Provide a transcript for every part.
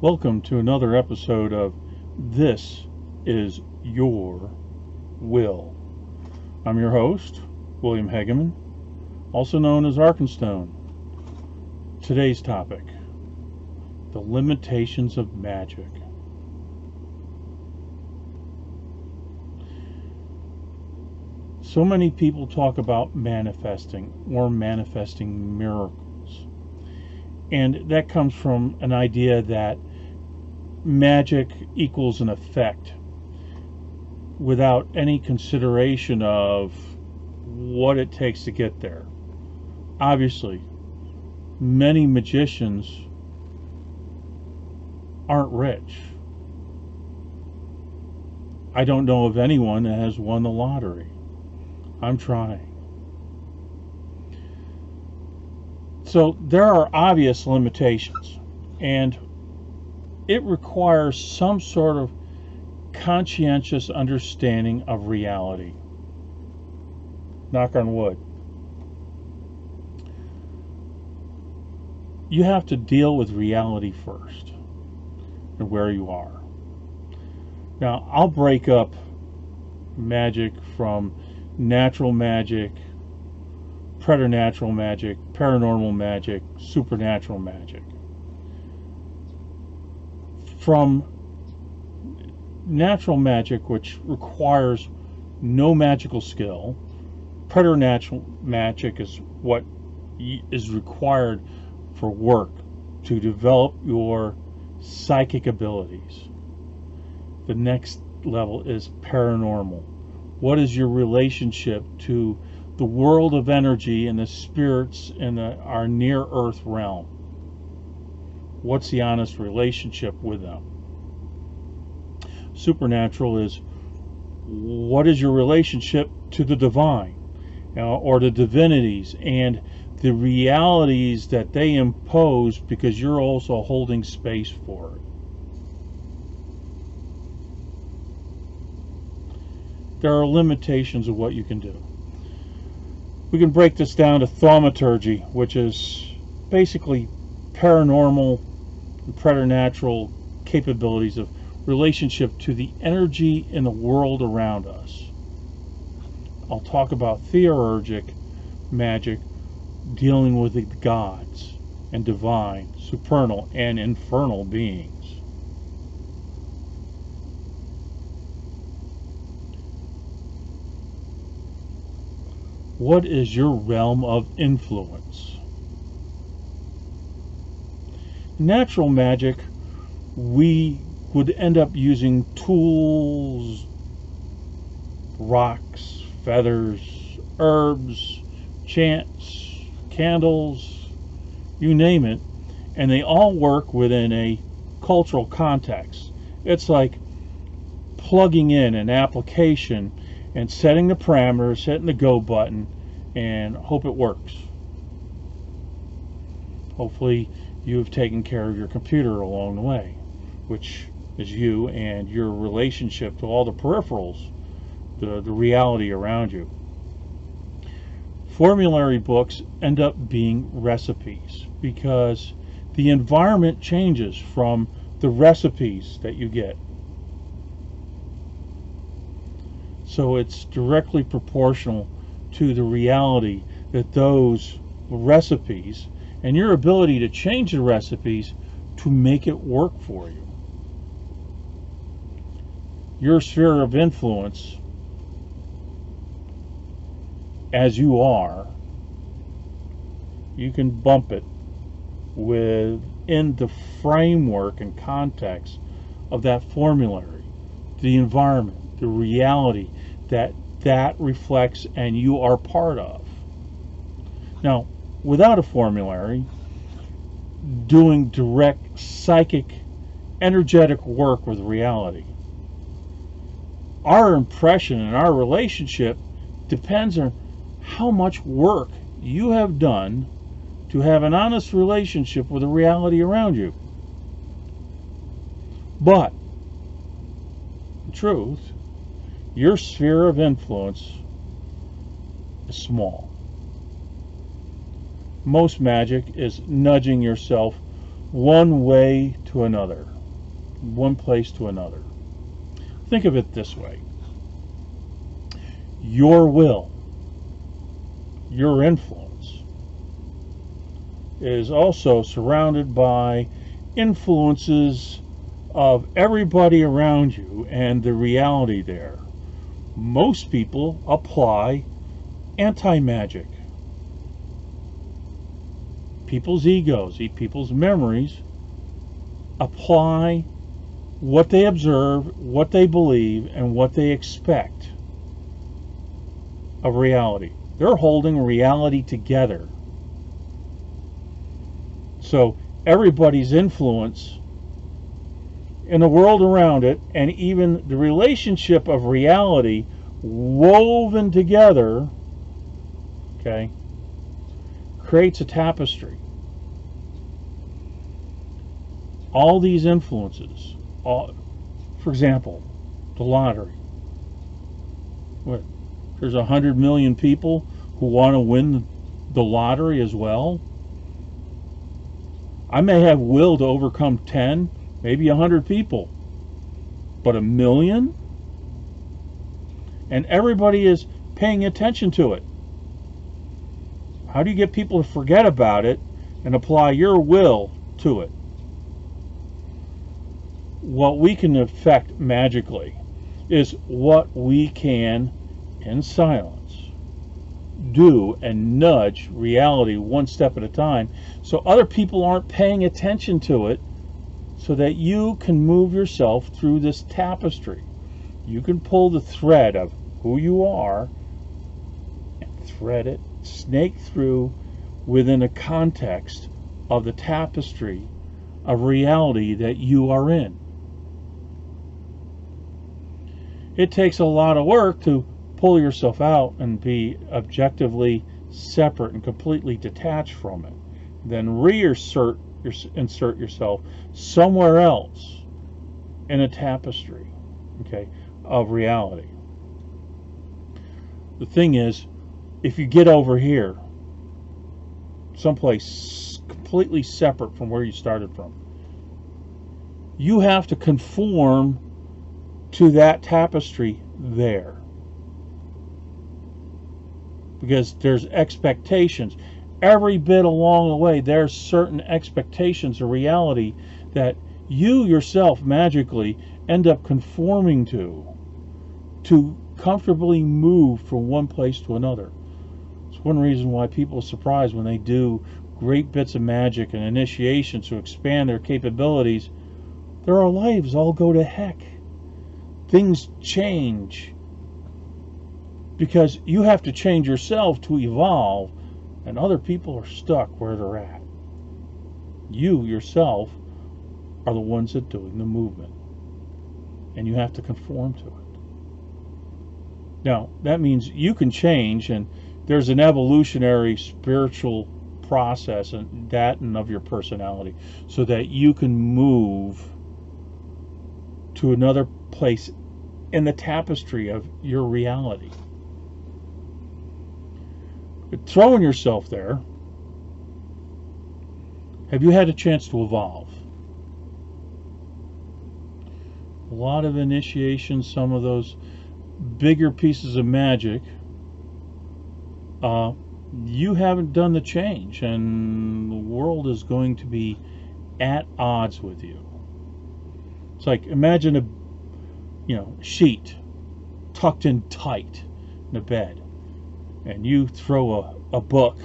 Welcome to another episode of This Is Your Will. I'm your host, William Hageman, also known as Arkenstone. Today's topic, the limitations of magic. So many people talk about manifesting or manifesting miracles. And that comes from an idea that magic equals an effect without any consideration of what it takes to get there. Obviously, many magicians aren't rich. I don't know of anyone that has won the lottery. I'm trying. So there are obvious limitations, and it requires some sort of conscientious understanding of reality. Knock on wood. You have to deal with reality first and where you are. Now, I'll break up magic from natural magic, preternatural magic, paranormal magic, supernatural magic. From natural magic, which requires no magical skill, preternatural magic is what is required for work to develop your psychic abilities. The next level is paranormal. What is your relationship to the world of energy and the spirits in our near earth realm? What's the honest relationship with them? Supernatural is, what is your relationship to the divine, or the divinities and the realities that they impose, because you're also holding space for it. There are limitations of what you can do. We can break this down to thaumaturgy, which is basically paranormal and preternatural capabilities of relationship to the energy in the world around us. I'll talk about theurgic magic, dealing with the gods and divine, supernal, and infernal beings. What is your realm of influence? Natural magic, we would end up using tools, rocks, feathers, herbs, chants, candles, you name it, and they all work within a cultural context. It's like plugging in an application and setting the parameters, hitting the go button, and hope it works. Hopefully you have taken care of your computer along the way, which is you and your relationship to all the peripherals, the reality around you. Formulary books end up being recipes because the environment changes from the recipes that you get. So it's directly proportional to the reality that those recipes and your ability to change the recipes to make it work for you. Your sphere of influence, as you are, you can bump it within the framework and context of that formulary, the environment, the reality that reflects and you are part of. Now, without a formulary, doing direct psychic, energetic work with reality, our impression and our relationship depends on how much work you have done to have an honest relationship with the reality around you. But, in truth, your sphere of influence is small. Most magic is nudging yourself one way to another. one place to another. Think of it this way. Your will, your influence, is also surrounded by influences of everybody around you and the reality there. Most people apply anti-magic. People's egos, people's memories apply what they observe, what they believe, and what they expect of reality. They're holding reality together. So everybody's influence in the world around it, and even the relationship of reality woven together, okay, creates a tapestry. All these influences, for example, the lottery. What? There's 100 million people who want to win the lottery as well. I may have will to overcome 10, maybe 100 people, but 1 million? And everybody is paying attention to it. How do you get people to forget about it and apply your will to it? What we can affect magically is what we can, in silence, do and nudge reality one step at a time so other people aren't paying attention to it, so that you can move yourself through this tapestry. You can pull the thread of who you are and thread it, snake through within a context of the tapestry of reality that you are in. It takes a lot of work to pull yourself out and be objectively separate and completely detached from it. Then insert yourself somewhere else in a tapestry, okay, of reality. The thing is, if you get over here, someplace completely separate from where you started from, you have to conform to that tapestry there, because there's expectations. Every bit along the way, there's certain expectations of reality that you yourself magically end up conforming to comfortably move from one place to another. It's one reason why people are surprised when they do great bits of magic and initiations to expand their capabilities. Their lives all go to heck. Things change because you have to change yourself to evolve, and other people are stuck where they're at. You yourself are the ones that are doing the movement, and you have to conform to it. Now, that means you can change, and there's an evolutionary spiritual process and that and of your personality, so that you can move to another place in the tapestry of your reality. But throwing yourself there, have you had a chance to evolve? A lot of initiations, some of those bigger pieces of magic, you haven't done the change, and the world is going to be at odds with you. It's like, imagine a sheet tucked in tight in a bed, and you throw a book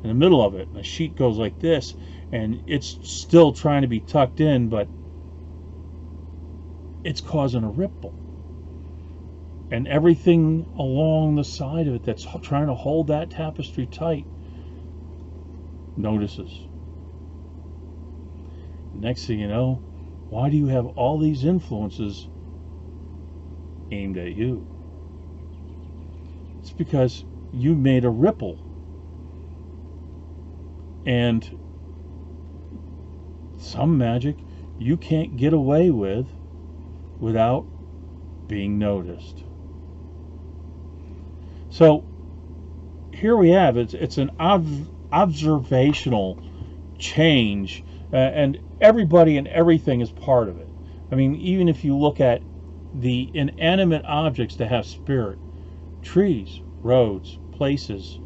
in the middle of it, and the sheet goes like this, and it's still trying to be tucked in, but it's causing a ripple. And everything along the side of it that's trying to hold that tapestry tight notices. Next thing you know, why do you have all these influences aimed at you? It's because you made a ripple, and some magic you can't get away with without being noticed. So here we have it's an observational change, and everybody and everything is part of it. I mean, even if you look at the inanimate objects that have spirit, trees, roads, places,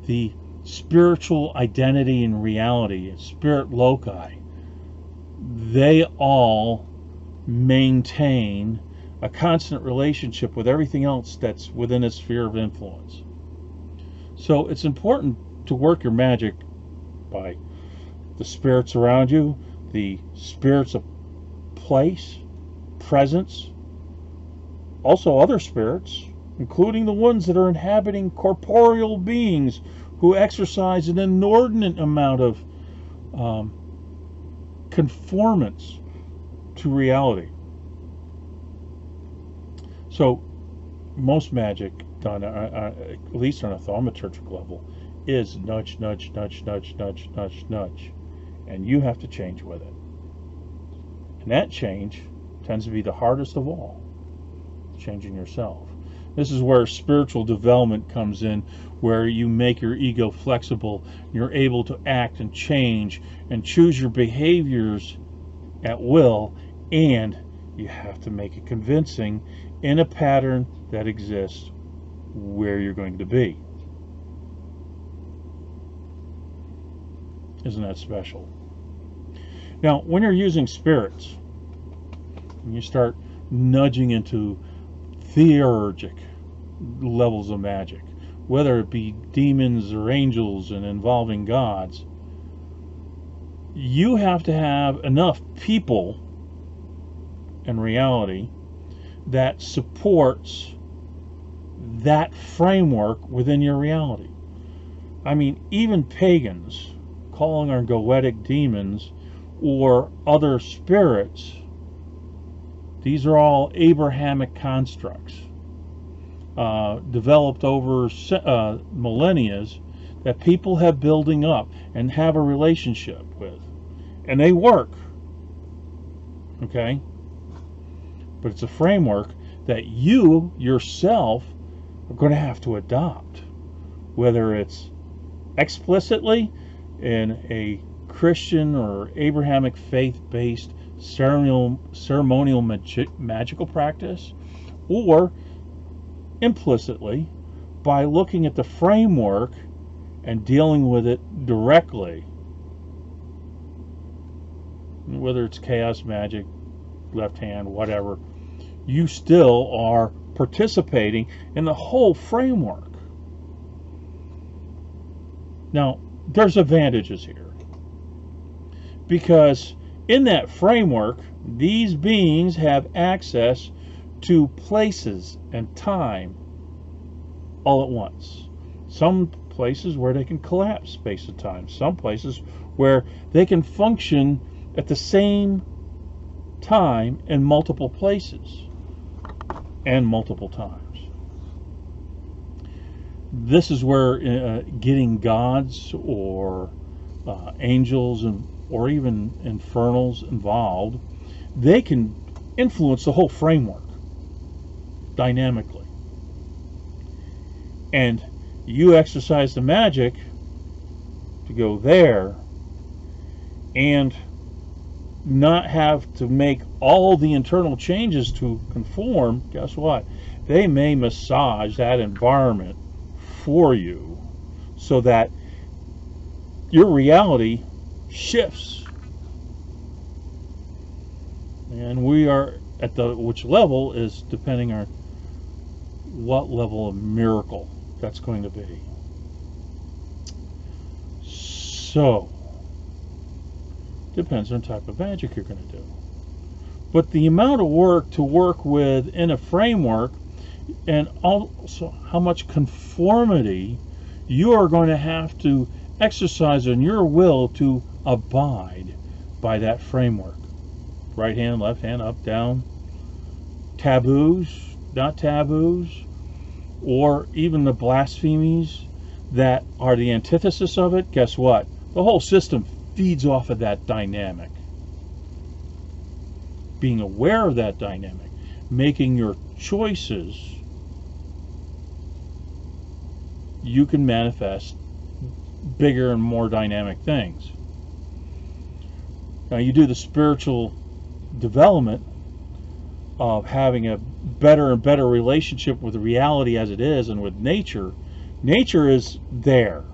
the spiritual identity and reality, spirit loci, they all maintain a constant relationship with everything else that's within a sphere of influence. So it's important to work your magic by the spirits around you, the spirits of place, presence, also other spirits, including the ones that are inhabiting corporeal beings who exercise an inordinate amount of conformance to reality. So most magic done, at least on a thaumaturgic level, is nudge, nudge, nudge, nudge, nudge, nudge, nudge. And you have to change with it. And that change tends to be the hardest of all, changing yourself. This is where spiritual development comes in, where you make your ego flexible. You're able to act and change and choose your behaviors at will, and you have to make it convincing in a pattern that exists where you're going to be. Isn't that special? Now, when you're using spirits, when you start nudging into theurgic levels of magic, whether it be demons or angels and involving gods, you have to have enough people and reality that supports that framework within your reality. I mean, even pagans calling on goetic demons or other spirits, these are all Abrahamic constructs developed over millennia that people have building up and have a relationship with, and they work, okay? But it's a framework that you yourself are going to have to adopt, whether it's explicitly in a Christian or Abrahamic faith-based ceremonial magical practice, or implicitly by looking at the framework and dealing with it directly, whether it's chaos magic, left hand, whatever. You still are participating in the whole framework. Now, there's advantages here, because in that framework, these beings have access to places and time all at once. Some places where they can collapse space and time, some places where they can function at the same time in multiple places and multiple times. This is where getting gods or angels or even infernals involved, they can influence the whole framework dynamically. And you exercise the magic to go there and not have to make all the internal changes to conform. Guess what? They may massage that environment for you so that your reality shifts. And we are at which level is depending on what level of miracle that's going to be. So, depends on the type of magic you're going to do. But the amount of work to work with in a framework, and also how much conformity you are going to have to exercise on your will to abide by that framework. Right hand, left hand, up, down, taboos, not taboos, or even the blasphemies that are the antithesis of it. Guess what? The whole system feeds off of that dynamic. Being aware of that dynamic, making your choices, you can manifest bigger and more dynamic things. Now you do the spiritual development of having a better and better relationship with reality as it is and with nature. Nature is there.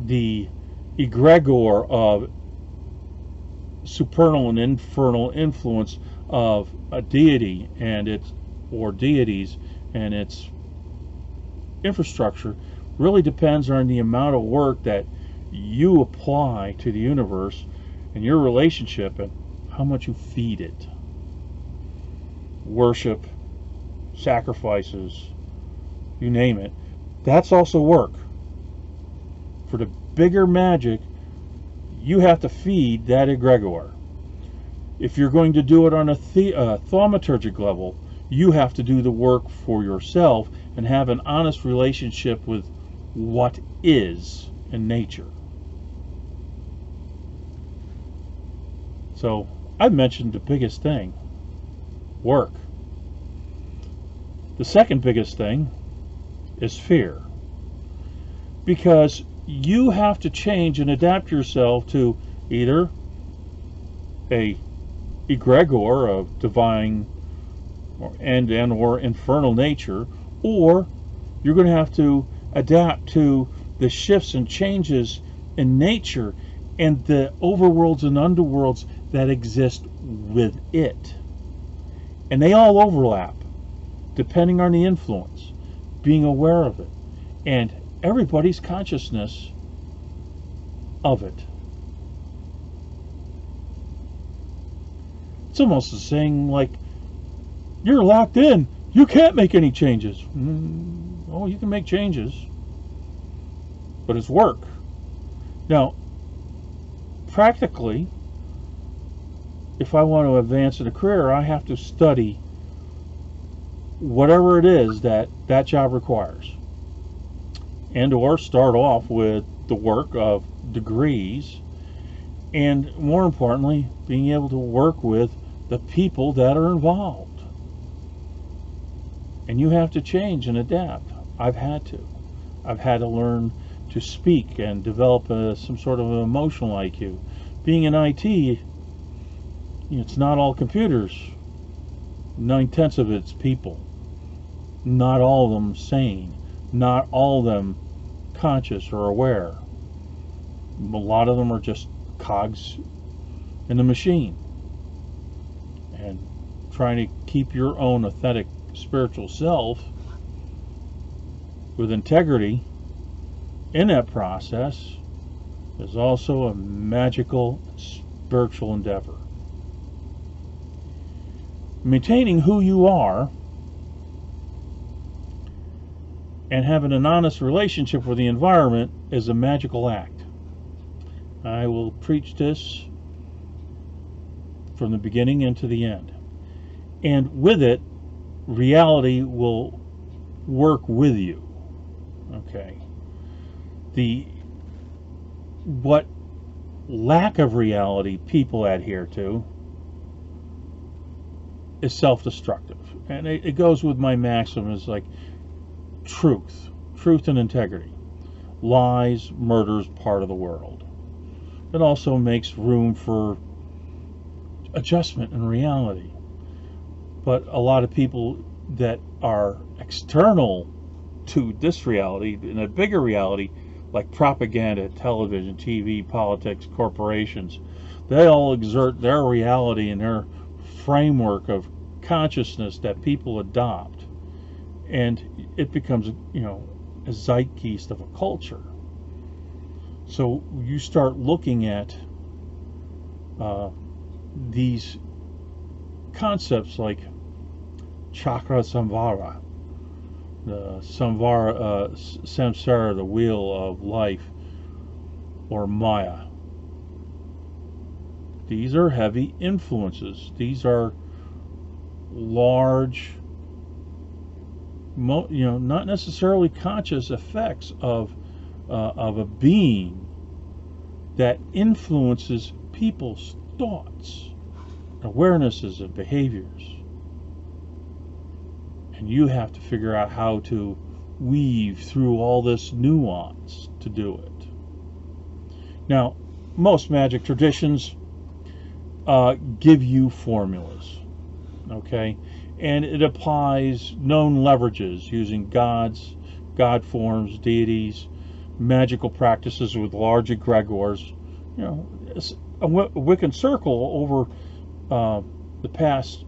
The egregor of supernal and infernal influence of a deity and its or deities and its infrastructure really depends on the amount of work that you apply to the universe and your relationship and how much you feed it. Worship, sacrifices, you name it. That's also work. For the bigger magic, you have to feed that egregor. If you're going to do it on a thaumaturgic level, you have to do the work for yourself and have an honest relationship with what is in nature. So I've mentioned the biggest thing, work. The second biggest thing is fear. Because you have to change and adapt yourself to either a egregor of divine or infernal nature, or you're going to have to adapt to the shifts and changes in nature and the overworlds and underworlds that exist with it. And they all overlap, depending on the influence, being aware of it, and everybody's consciousness of it. It's almost the saying like, you're locked in, you can't make any changes. Oh, you can make changes, but it's work. Now, practically, if I want to advance in a career, I have to study whatever it is that that job requires, and or start off with the work of degrees, and more importantly, being able to work with the people that are involved. And you have to change and adapt. I've had to learn to speak and develop some sort of an emotional IQ. Being in IT, it's not all computers. 9/10 of it's people. Not all of them sane. Not all of them conscious or aware. A lot of them are just cogs in the machine. And trying to keep your own authentic spiritual self with integrity in that process is also a magical spiritual endeavor. Maintaining who you are and having an honest relationship with the environment is a magical act. I will preach this from the beginning into the end. And with it, reality will work with you. Okay. What lack of reality people adhere to is self-destructive. And it goes with my maxim is like truth and integrity. Lies, murder's part of the world. It also makes room for adjustment in reality. But a lot of people that are external to this reality, in a bigger reality, like propaganda, television, TV, politics, corporations, they all exert their reality and their framework of consciousness that people adopt. And it becomes, a zeitgeist of a culture. So you start looking at these concepts like chakra samvara, the samsara, the wheel of life, or Maya. These are heavy influences. These are large, not necessarily conscious effects of a being that influences people's thoughts, awarenesses, and behaviors. And you have to figure out how to weave through all this nuance to do it. Now, most magic traditions, give you formulas, okay? And it applies known leverages using gods, god forms, deities, magical practices with large egregores. You know, a Wiccan circle over the past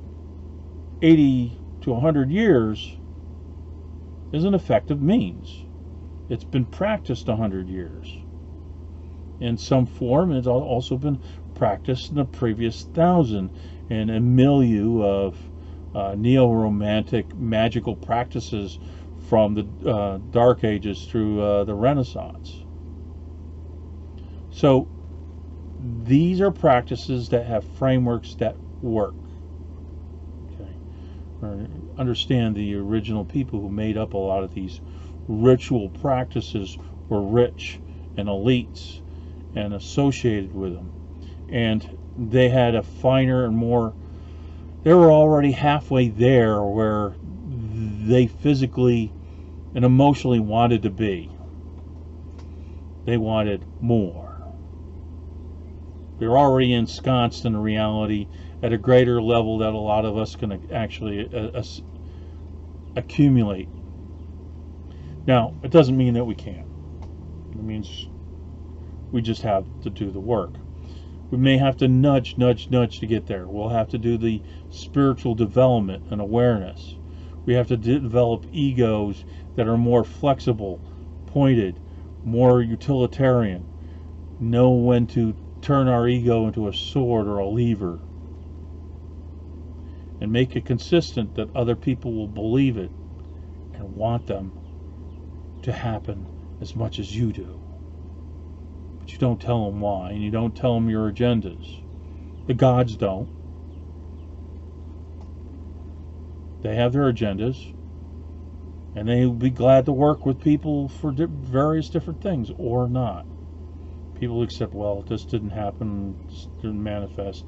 80 to 100 years is an effective means. It's been practiced 100 years. In some form, it's also been practiced in the previous 1,000 in a milieu of neo-romantic magical practices from the Dark Ages through the Renaissance. So these are practices that have frameworks that work. Okay. Understand the original people who made up a lot of these ritual practices were rich and elites and associated with them, and they had a finer and more, they were already halfway there where they physically and emotionally wanted to be. They wanted more. They're already ensconced in reality at a greater level that a lot of us can actually accumulate. Now, it doesn't mean that we can't. It means we just have to do the work. We may have to nudge to get there. We'll have to do the spiritual development and awareness. We have to develop egos that are more flexible, pointed, more utilitarian. Know when to turn our ego into a sword or a lever. And make it consistent that other people will believe it and want them to happen as much as you do. But you don't tell them why, and you don't tell them your agendas. The gods don't. They have their agendas, and they will be glad to work with people for various different things, or not. People accept, well, this didn't happen, this didn't manifest.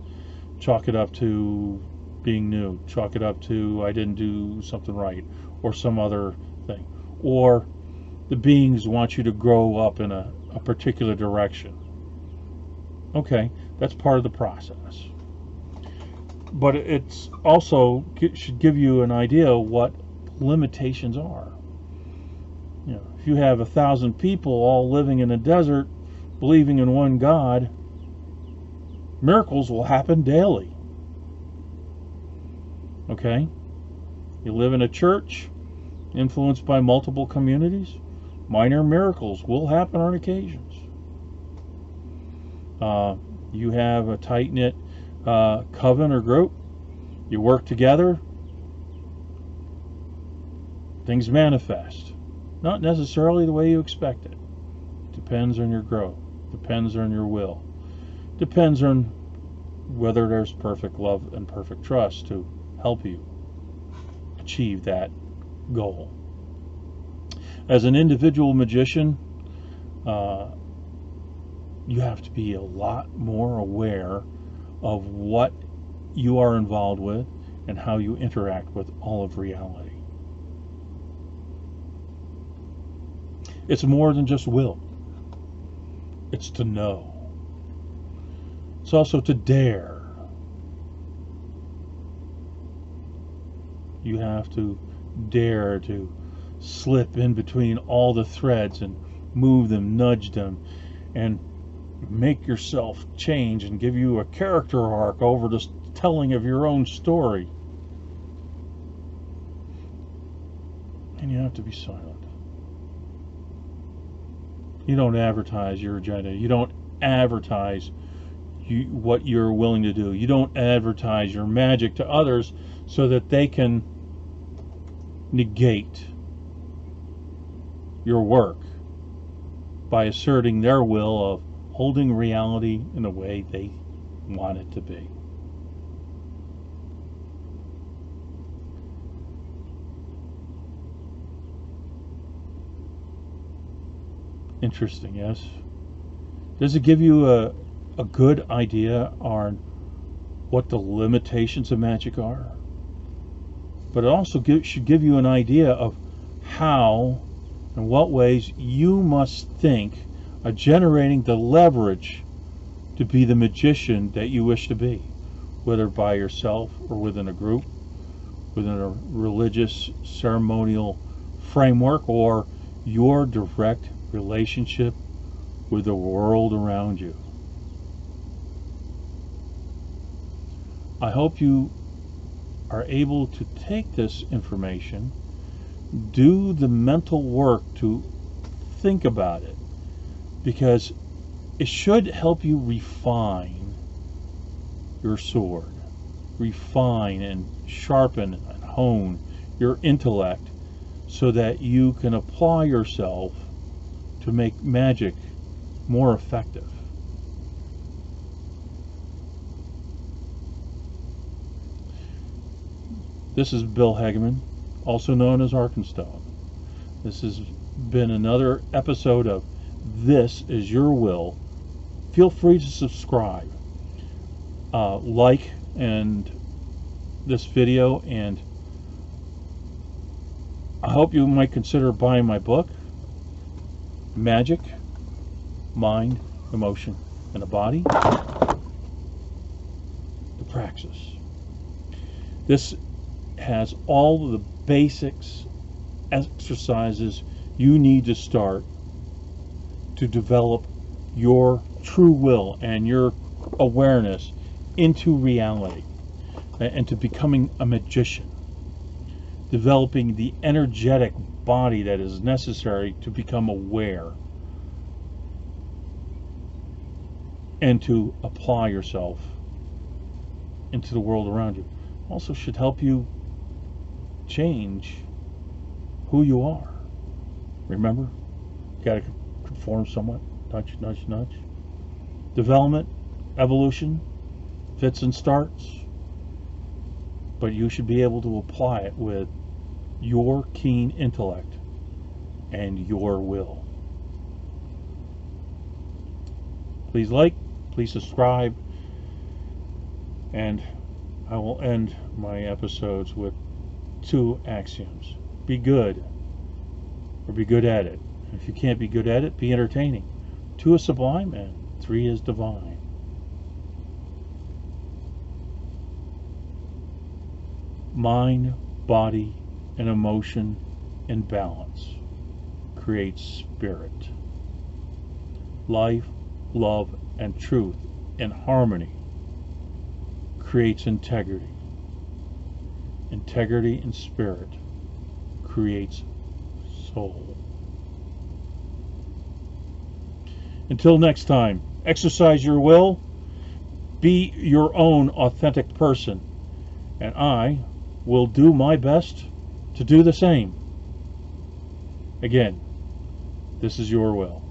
Chalk it up to being new. Chalk it up to I didn't do something right, or some other thing. Or the beings want you to grow up in a particular direction. Okay, that's part of the process. But it's also should give you an idea of what limitations are. You know, if you have 1,000 people all living in a desert, believing in one God, miracles will happen daily. Okay? You live in a church influenced by multiple communities, minor miracles will happen on occasions. You have a tight-knit coven or group, you work together, things manifest. Not necessarily the way you expect it. Depends on your growth, depends on your will, depends on whether there's perfect love and perfect trust to help you achieve that goal. As an individual magician, you have to be a lot more aware of what you are involved with and how you interact with all of reality. It's more than just will. It's to know. It's also to dare. You have to dare to slip in between all the threads and move them, nudge them, and make yourself change and give you a character arc over the telling of your own story. And you have to be silent. You don't advertise your agenda. You don't advertise what you're willing to do. You don't advertise your magic to others so that they can negate your work by asserting their will of holding reality in the way they want it to be. Interesting, yes? Does it give you a good idea on what the limitations of magic are? But it also should give you an idea of how and what ways you must think of generating the leverage to be the magician that you wish to be. whether by yourself or within a group, within a religious ceremonial framework, or your direct relationship with the world around you. I hope you are able to take this information, do the mental work to think about it, because it should help you refine your sword, refine and sharpen and hone your intellect so that you can apply yourself to make magic more effective. This is Bill Hageman, also known as Arkenstone. This has been another episode of This Is Your Will. Feel free to subscribe, like and this video, and I hope you might consider buying my book, Magic, Mind, Emotion, and a Body, the Praxis. This has all the basics, exercises you need to start to develop your true will and your awareness into reality and to becoming a magician, developing the energetic body that is necessary to become aware and to apply yourself into the world around you. Also should help you change who you are. Remember, you got to conform somewhat. Nudge, nudge, nudge. Development, evolution, fits and starts. But you should be able to apply it with your keen intellect and your will. Please like, please subscribe, and I will end my episodes with 2 axioms. Be good, or be good at it. If you can't be good at it, be entertaining. 2 is sublime, and 3 is divine. Mind, body, and emotion in balance creates spirit. Life, love, and truth in harmony creates integrity. Integrity and spirit creates soul. Until next time, exercise your will, be your own authentic person, and I will do my best to do the same. Again, this is your will.